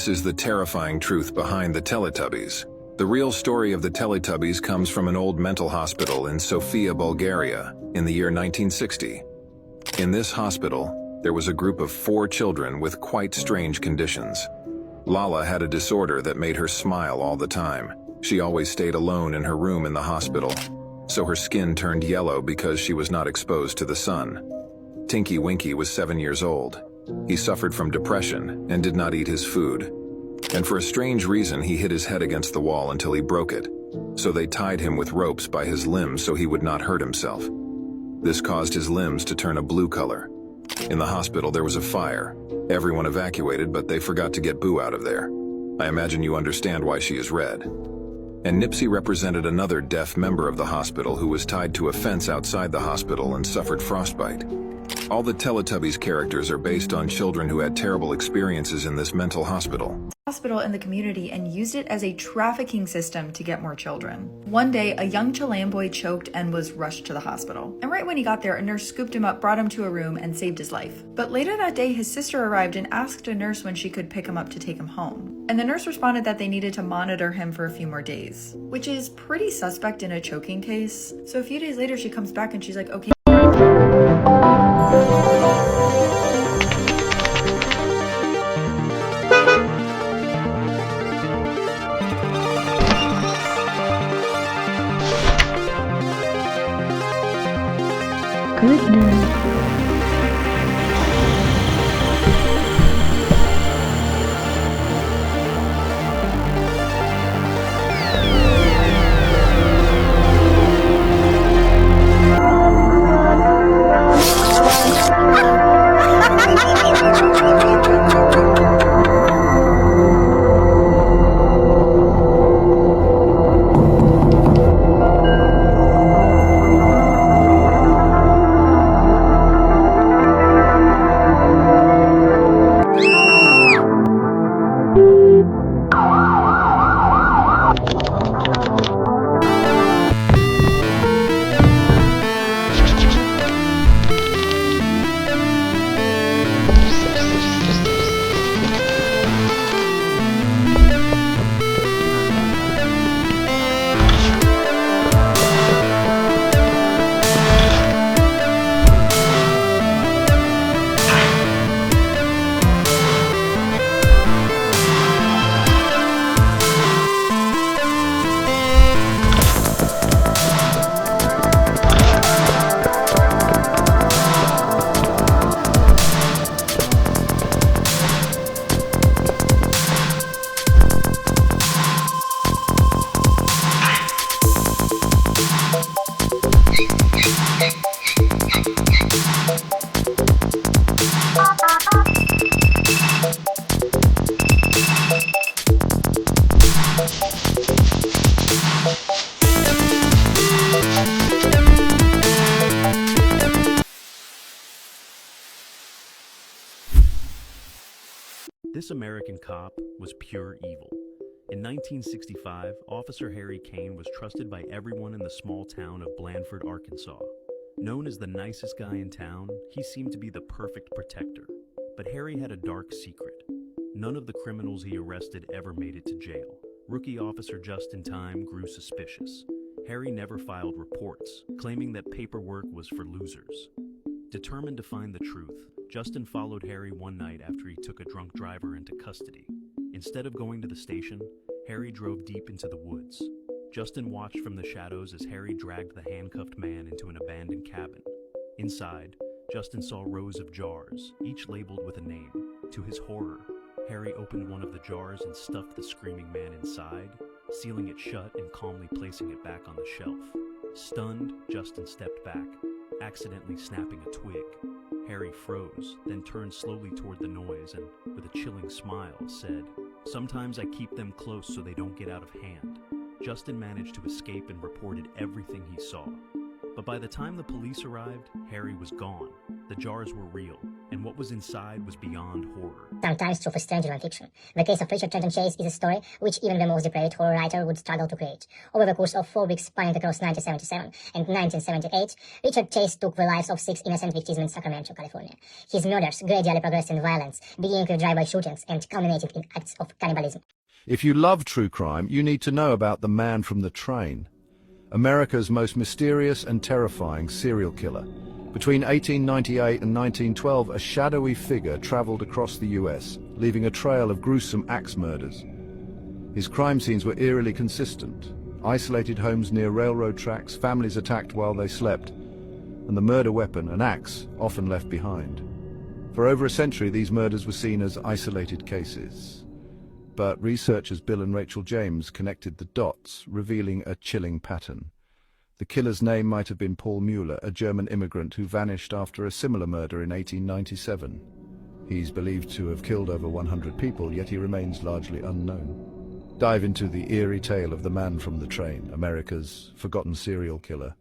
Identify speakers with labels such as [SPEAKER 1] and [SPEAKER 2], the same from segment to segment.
[SPEAKER 1] This is the terrifying truth behind the Teletubbies. The real story of the Teletubbies comes from an old mental hospital in Sofia, Bulgaria, in the year 1960. In this hospital, there was a group of 4 children with quite strange conditions. Lala had a disorder that made her smile all the time. She always stayed alone in her room in the hospital, so her skin turned yellow because she was not exposed to the sun. Tinky Winky was 7 years old. He suffered from depression and did not eat his food. And for a strange reason, he hit his head against the wall until he broke it. So they tied him with ropes by his limbs so he would not hurt himself. This caused his limbs to turn a blue color. In the hospital, there was a fire. Everyone evacuated, but they forgot to get Boo out of there. I imagine you understand why she is red. And Nipsey represented another deaf member of the hospital who was tied to a fence outside the hospital and suffered frostbite. All the Teletubbies characters are based on children who had terrible experiences in this mental hospital.
[SPEAKER 2] In the community and used it as a trafficking system to get more children. One day, a young Chilean boy choked and was rushed to the hospital. And right when he got there, a nurse scooped him up, brought him to a room, and saved his life. But later that day, his sister arrived and asked a nurse when she could pick him up to take him home. And the nurse responded that they needed to monitor him for a few more days, which is pretty suspect in a choking case. So a few days later, she comes back and she's like, okay.
[SPEAKER 3] Goodness.
[SPEAKER 4] This American cop was pure evil. In 1965, Officer Harry Kane was trusted by everyone in the small town of Blandford, Arkansas. Known as the nicest guy in town, he seemed to be the perfect protector. But Harry had a dark secret. None of the criminals he arrested ever made it to jail. Rookie Officer Justin Time grew suspicious. Harry never filed reports, claiming that paperwork was for losers. Determined to find the truth, Justin followed Harry one night after he took a drunk driver into custody. Instead of going to the station, Harry drove deep into the woods. Justin watched from the shadows as Harry dragged the handcuffed man into an abandoned cabin. Inside, Justin saw rows of jars, each labeled with a name. To his horror, Harry opened one of the jars and stuffed the screaming man inside, sealing it shut and calmly placing it back on the shelf. Stunned, Justin stepped back, accidentally snapping a twig. Harry froze, then turned slowly toward the noise and, with a chilling smile, said, "Sometimes I keep them close so they don't get out of hand." Justin managed to escape and reported everything he saw. But by the time the police arrived, Harry was gone. The jars were real, and what was inside was beyond horror.
[SPEAKER 3] Sometimes true for stranger than fiction. The case of Richard Trenton Chase is a story which even the most depraved horror writer would struggle to create. Over the course of 4 weeks spanning across 1977 and 1978, Richard Chase took the lives of 6 innocent victims in Sacramento, California. His murders gradually progressed in violence, beginning with drive-by shootings and culminating in acts of cannibalism.
[SPEAKER 5] If you love true crime, you need to know about the man from the train, America's most mysterious and terrifying serial killer. Between 1898 and 1912, a shadowy figure traveled across the US, leaving a trail of gruesome axe murders. His crime scenes were eerily consistent. Isolated homes near railroad tracks, families attacked while they slept, and the murder weapon, an axe, often left behind. For over a century, these murders were seen as isolated cases. But researchers Bill and Rachel James connected the dots, revealing a chilling pattern. The killer's name might have been Paul Mueller, a German immigrant who vanished after a similar murder in 1897. He's believed to have killed over 100 people, yet he remains largely unknown. Dive into the eerie tale of the man from the train, America's forgotten serial killer.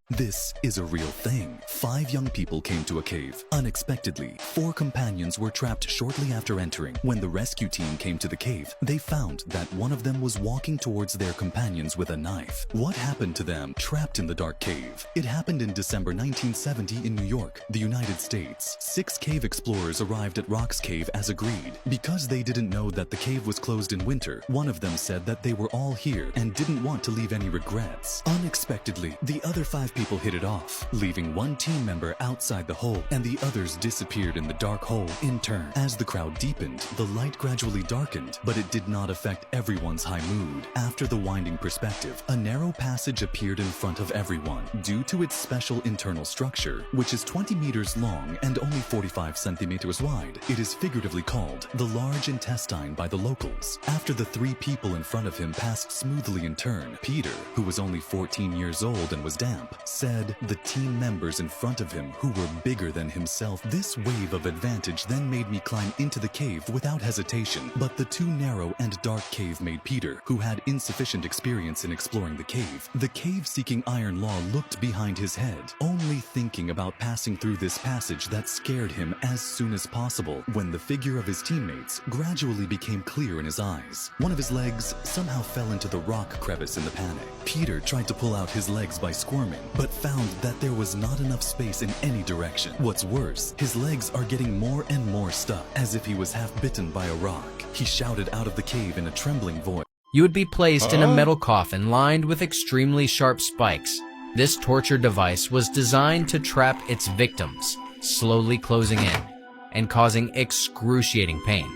[SPEAKER 6] This is a real thing. 5 young people came to a cave. Unexpectedly, 4 companions were trapped shortly after entering. When the rescue team came to the cave, they found that one of them was walking towards their companions with a knife. What happened to them trapped in the dark cave? It happened in December 1970 in New York, the United States. 6 cave explorers arrived at Rock's Cave as agreed. Because they didn't know that the cave was closed in winter, one of them said that they were all here and didn't want to leave any regrets. Unexpectedly, the other 5 people hit it off, leaving one team member outside the hole, and the others disappeared in the dark hole in turn. As the crowd deepened, the light gradually darkened, but it did not affect everyone's high mood. After the winding perspective, a narrow passage appeared in front of everyone. Due to its special internal structure, which is 20 meters long and only 45 centimeters wide, it is figuratively called the large intestine by the locals. After the 3 people in front of him passed smoothly in turn, Peter, who was only 14 years old and was damp, said the team members in front of him who were bigger than himself. This wave of advantage then made me climb into the cave without hesitation, but the too narrow and dark cave made Peter, who had insufficient experience in exploring the cave-seeking iron law looked behind his head, only thinking about passing through this passage that scared him as soon as possible, when the figure of his teammates gradually became clear in his eyes. One of his legs somehow fell into the rock crevice in the panic. Peter tried to pull out his legs by squirming, but found that there was not enough space in any direction. What's worse, his legs are getting more and more stuck, as if he was half bitten by a rock. He shouted out of the cave in a trembling voice.
[SPEAKER 7] You would be placed in a metal coffin lined with extremely sharp spikes. This torture device was designed to trap its victims, slowly closing in and causing excruciating pain.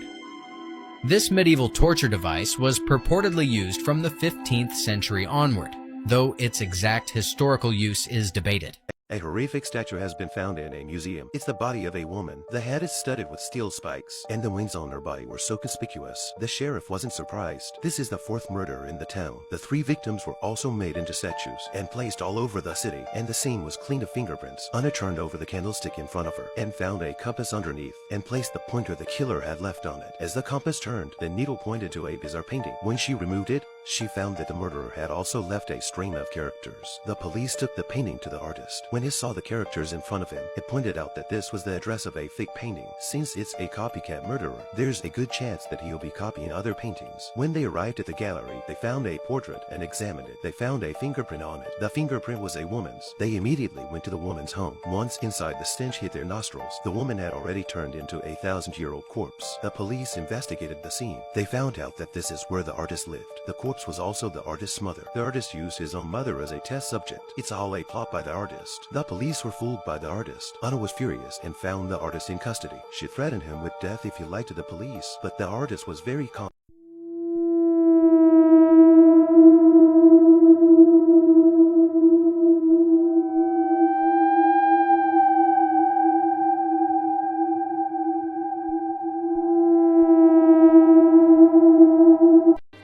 [SPEAKER 7] This medieval torture device was purportedly used from the 15th century onward, though its exact historical use is debated.
[SPEAKER 8] A horrific statue has been found in a museum. It's the body of a woman. The head is studded with steel spikes, and the wings on her body were so conspicuous. The sheriff wasn't surprised. This is the 4th murder in the town. The 3 victims were also made into statues and placed all over the city, and the scene was clean of fingerprints. Anna turned over the candlestick in front of her and found a compass underneath and placed the pointer the killer had left on it. As the compass turned, the needle pointed to a bizarre painting. When she removed it, she found that the murderer had also left a string of characters. The police took the painting to the artist. When he saw the characters in front of him, it pointed out that this was the address of a fake painting. Since it's a copycat murderer, there's a good chance that he'll be copying other paintings. When they arrived at the gallery, they found a portrait and examined it. They found a fingerprint on it. The fingerprint was a woman's. They immediately went to the woman's home. Once inside, the stench hit their nostrils. The woman had already turned into a 1,000-year-old corpse. The police investigated the scene. They found out that this is where the artist lived. The corpse was also the artist's mother. The artist used his own mother as a test subject. It's all a plot by the artist. The police were fooled by the artist. Anna was furious and found the artist in custody. She threatened him with death if he lied to the police, but the artist was very calm.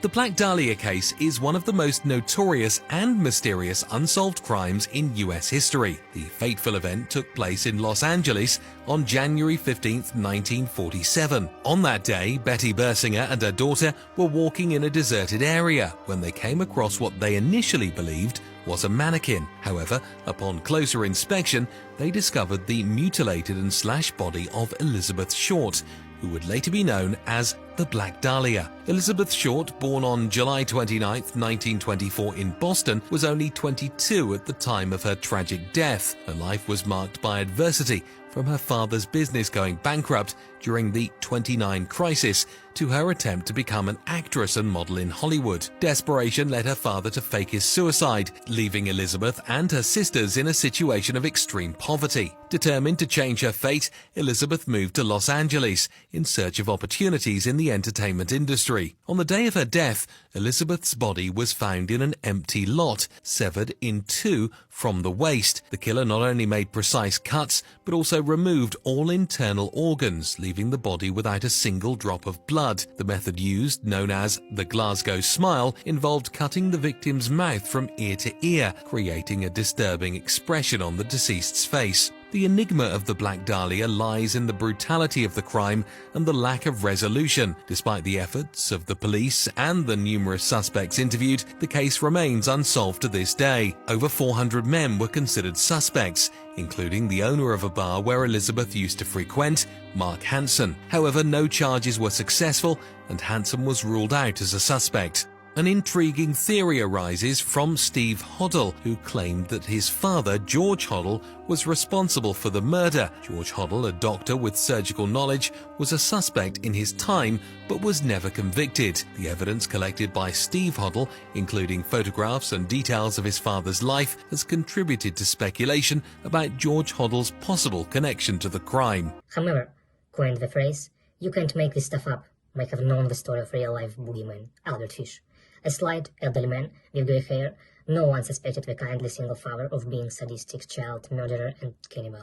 [SPEAKER 6] The
[SPEAKER 9] Black Dahlia case is one of the most notorious and mysterious unsolved crimes in US history. The fateful event took place in Los Angeles on January 15, 1947. On that day, Betty Bersinger and her daughter were walking in a deserted area when they came across what they initially believed was a mannequin. However, upon closer inspection, they discovered the mutilated and slashed body of Elizabeth Short, who would later be known as the Black Dahlia. Elizabeth Short, born on July 29, 1924 in Boston, was only 22 at the time of her tragic death. Her life was marked by adversity, from her father's business going bankrupt during the '29 crisis to her attempt to become an actress and model in Hollywood. Desperation led her father to fake his suicide, leaving Elizabeth and her sisters in a situation of extreme poverty. Determined to change her fate, Elizabeth moved to Los Angeles in search of opportunities in the entertainment industry. On the day of her death, Elizabeth's body was found in an empty lot, severed in two from the waist. The killer not only made precise cuts, but also removed all internal organs, leaving the body without a single drop of blood. The method used, known as the Glasgow Smile, involved cutting the victim's mouth from ear to ear, creating a disturbing expression on the deceased's face. The enigma of the Black Dahlia lies in the brutality of the crime and the lack of resolution. Despite the efforts of the police and the numerous suspects interviewed, the case remains unsolved to this day. Over 400 men were considered suspects, including the owner of a bar where Elizabeth used to frequent, Mark Hansen. However, no charges were successful and Hansen was ruled out as a suspect. An intriguing theory arises from Steve Hoddle, who claimed that his father, George Hoddle, was responsible for the murder. George Hoddle, a doctor with surgical knowledge, was a suspect in his time but was never convicted. The evidence collected by Steve Hoddle, including photographs and details of his father's life, has contributed to speculation about George Hoddle's possible connection to the crime.
[SPEAKER 10] However, coined the phrase, "You can't make this stuff up," might have known the story of real-life boogeyman Albert Fish. A slight, elderly man with grey hair, no one suspected the kindly single father of being sadistic child murderer and cannibal.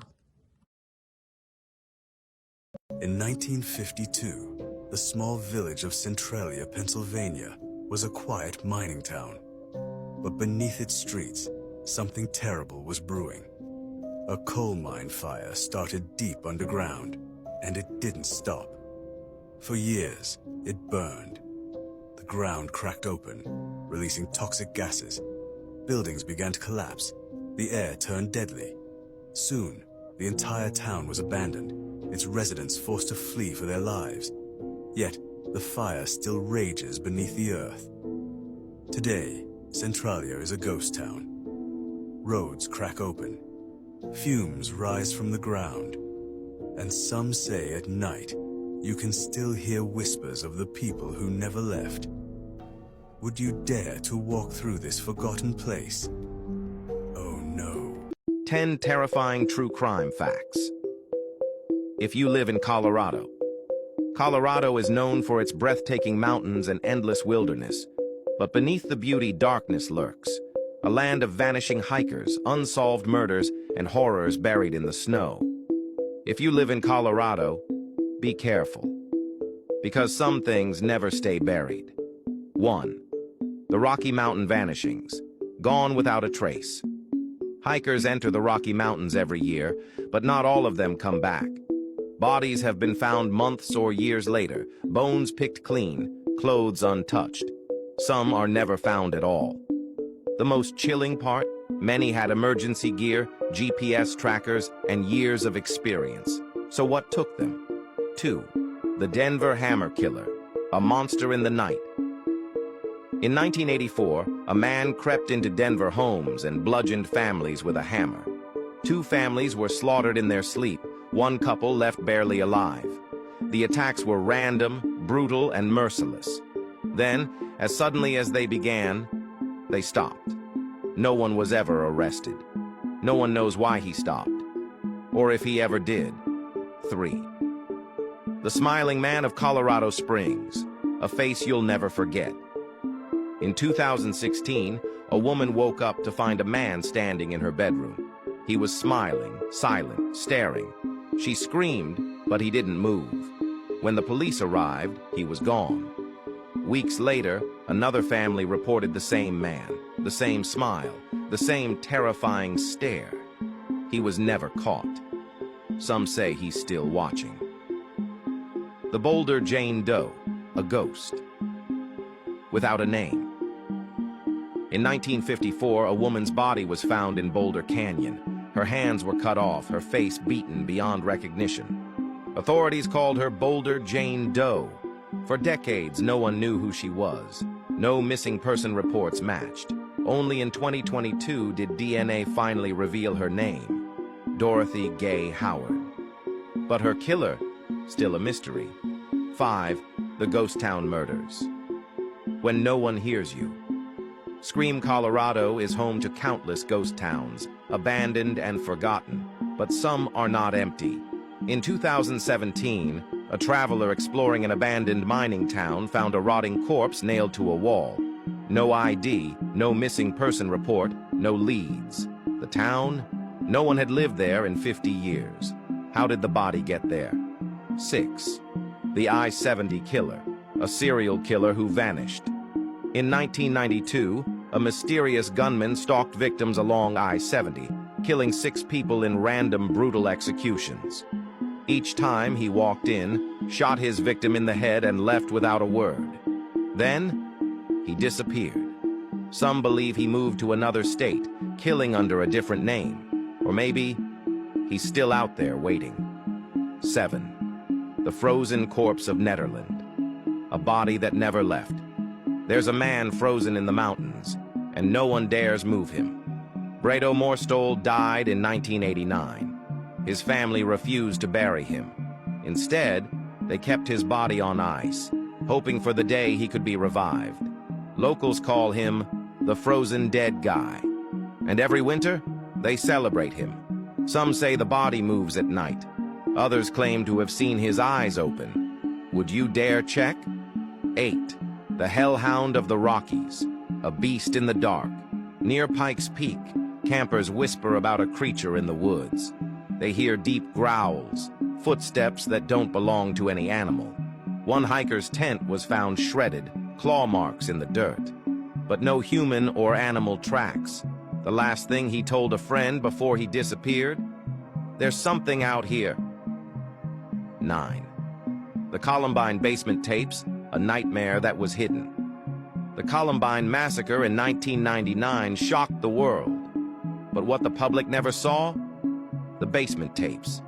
[SPEAKER 11] In 1952, the small village of Centralia, Pennsylvania, was a quiet mining town. But beneath its streets, something terrible was brewing. A coal mine fire started deep underground, and it didn't stop. For years, it burned. The ground cracked open, releasing toxic gases. Buildings began to collapse. The air turned deadly. Soon, the entire town was abandoned, its residents forced to flee for their lives. Yet, the fire still rages beneath the earth. Today, Centralia is a ghost town. Roads crack open. Fumes rise from the ground. And some say at night, you can still hear whispers of the people who never left. Would you dare to walk through this forgotten place? Oh no.
[SPEAKER 12] 10 terrifying true crime facts. If you live in Colorado, Colorado is known for its breathtaking mountains and endless wilderness. But beneath the beauty, darkness lurks. A land of vanishing hikers, unsolved murders, and horrors buried in the snow. If you live in Colorado, be careful, because some things never stay buried. 1. The Rocky Mountain vanishings, gone without a trace. Hikers enter the Rocky Mountains every year, but not all of them come back. Bodies have been found months or years later, bones picked clean, clothes untouched. Some are never found at all. The most chilling part, many had emergency gear, GPS trackers, and years of experience. So what took them? 2. The Denver Hammer Killer, a monster in the night. In 1984, a man crept into Denver homes and bludgeoned families with a hammer. 2 families were slaughtered in their sleep, 1 couple left barely alive. The attacks were random, brutal, and merciless. Then, as suddenly as they began, they stopped. No one was ever arrested. No one knows why he stopped, or if he ever did. 3. The Smiling Man of Colorado Springs, a face you'll never forget. In 2016, a woman woke up to find a man standing in her bedroom. He was smiling, silent, staring. She screamed, but he didn't move. When the police arrived, he was gone. Weeks later, another family reported the same man, the same smile, the same terrifying stare. He was never caught. Some say he's still watching. The Boulder Jane Doe, a ghost. Without a name. In 1954, a woman's body was found in Boulder Canyon. Her hands were cut off, her face beaten beyond recognition. Authorities called her Boulder Jane Doe. For decades, no one knew who she was. No missing person reports matched. Only in 2022 did DNA finally reveal her name, Dorothy Gay Howard. But her killer, still a mystery. 5. The Ghost Town Murders. When no one hears you. Scream, Colorado is home to countless ghost towns, abandoned and forgotten, but some are not empty. In 2017, a traveler exploring an abandoned mining town found a rotting corpse nailed to a wall. No ID, no missing person report, no leads. The town? No one had lived there in 50 years. How did the body get there? 6. The I-70 killer, a serial killer who vanished. In 1992, a mysterious gunman stalked victims along I-70, killing 6 people in random brutal executions. Each time he walked in, shot his victim in the head and left without a word. Then, he disappeared. Some believe he moved to another state, killing under a different name. Or maybe, he's still out there waiting. 7. The frozen corpse of Nederland, a body that never left. There's a man frozen in the mountains, and no one dares move him. Bredo Morstol died in 1989. His family refused to bury him. Instead, they kept his body on ice, hoping for the day he could be revived. Locals call him the frozen dead guy. And every winter, they celebrate him. Some say the body moves at night. Others claim to have seen his eyes open. Would you dare check? 8. The Hellhound of the Rockies, a beast in the dark. Near Pikes Peak, campers whisper about a creature in the woods. They hear deep growls, footsteps that don't belong to any animal. One hiker's tent was found shredded, claw marks in the dirt. But no human or animal tracks. The last thing he told a friend before he disappeared? There's something out here. 9. The Columbine basement tapes, a nightmare that was hidden. The Columbine massacre in 1999 shocked the world. But what the public never saw? The basement tapes.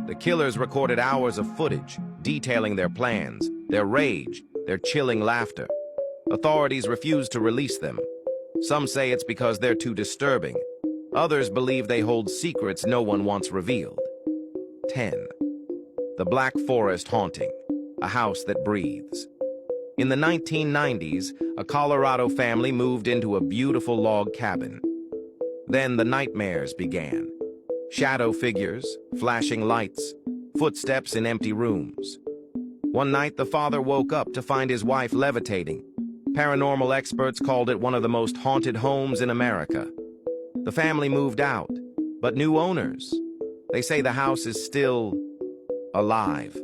[SPEAKER 12] The killers recorded hours of footage, detailing their plans, their rage, their chilling laughter. Authorities refuse to release them. Some say it's because they're too disturbing. Others believe they hold secrets no one wants revealed. 10. The Black Forest Haunting, a house that breathes. In the 1990s, a Colorado family moved into a beautiful log cabin. Then the nightmares began. Shadow figures, flashing lights, footsteps in empty rooms. One night, the father woke up to find his wife levitating. Paranormal experts called it one of the most haunted homes in America. The family moved out, but new owners. They say the house is still alive.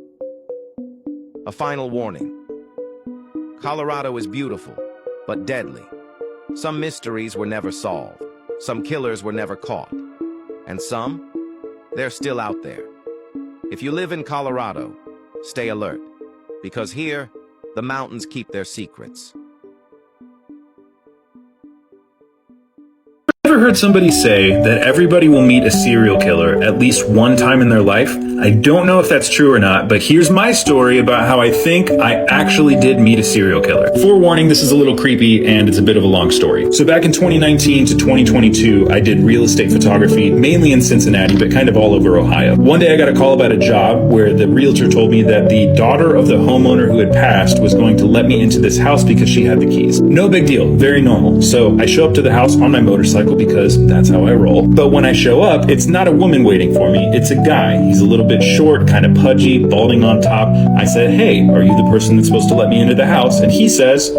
[SPEAKER 12] A final warning. Colorado is beautiful, but deadly. Some mysteries were never solved. Some killers were never caught. And some, they're still out there. If you live in Colorado, stay alert, because here, the mountains keep their secrets.
[SPEAKER 13] Ever heard somebody say that everybody will meet a serial killer at least one time in their life? I don't know if that's true or not, but here's my story about how I think I actually did meet a serial killer. Forewarning, this is a little creepy and it's a bit of a long story. So back in 2019 to 2022, I did real estate photography, mainly in Cincinnati, but kind of all over Ohio. One day I got a call about a job where the realtor told me that the daughter of the homeowner who had passed was going to let me into this house because she had the keys. No big deal, very normal. So I show up to the house on my motorcycle because that's how I roll. But when I show up, it's not a woman waiting for me, it's a guy. He's a little bit short, kind of pudgy, balding on top. I said, "Hey, are you the person that's supposed to let me into the house?" And he says,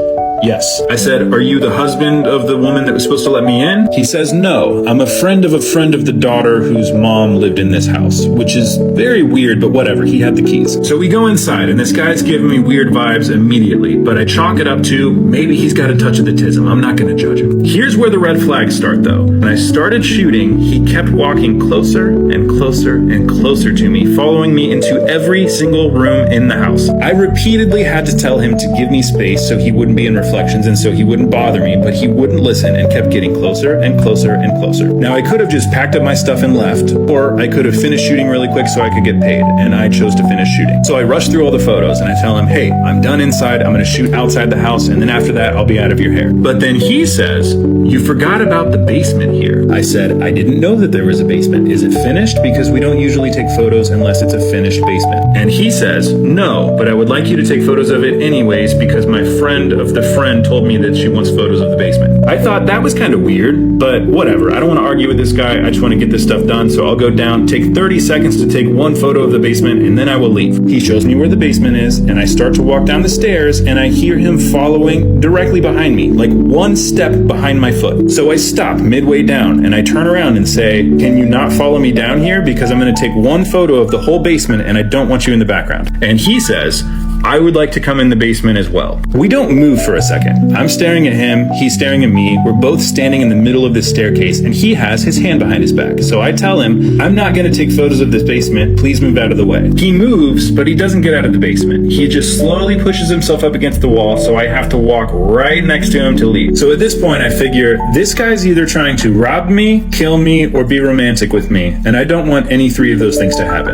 [SPEAKER 13] "Yes." I said, "Are you the husband of the woman that was supposed to let me in?" He says, "No, I'm a friend of the daughter whose mom lived in this house." house, which is very weird, but whatever, he had the keys. So we go inside, and this guy's giving me weird vibes immediately, but I chalk it up to maybe he's got a touch of the tism. I'm not gonna judge him. Here's where the red flags start though. When I started shooting, he kept walking closer and closer and closer to me, following me into every single room in the house. I repeatedly had to tell him to give me space so he wouldn't be in reflections and so he wouldn't bother me, but he wouldn't listen and kept getting closer and closer and closer. Now I could have just packed up my stuff and left, or I could have finished shooting really quick so I could get paid, and I chose to finish shooting. So I rush through all the photos and I tell him, hey, I'm done inside, I'm gonna shoot outside the house, and then after that I'll be out of your hair. But then he says, you forgot about the basement here. I said, I didn't know that there was a basement. Is it finished? Because we don't usually take photos unless it's a finished basement. And he says, no, but I would like you to take photos of it anyways because my friend of the friend told me that she wants photos of the basement. I thought that was kind of weird, but whatever. I don't want to argue with this guy. I just want to get this stuff done. So I'll go down, take 30 seconds to take one photo of the basement, and then I will leave. He shows me where the basement is, and I start to walk down the stairs, and I hear him following directly behind me, like one step behind my foot. So I stop midway down, and I turn around and say, can you not follow me down here? Because I'm going to take one photo of the whole basement, and I don't want you in the background. And he says, I would like to come in the basement as well. We don't move for a second. I'm staring at him, he's staring at me. We're both standing in the middle of this staircase, and he has his hand behind his back. So I tell him, I'm not gonna take photos of this basement, please move out of the way. He moves, but he doesn't get out of the basement. He just slowly pushes himself up against the wall, so I have to walk right next to him to leave. So at this point, I figure, this guy's either trying to rob me, kill me, or be romantic with me, and I don't want any three of those things to happen.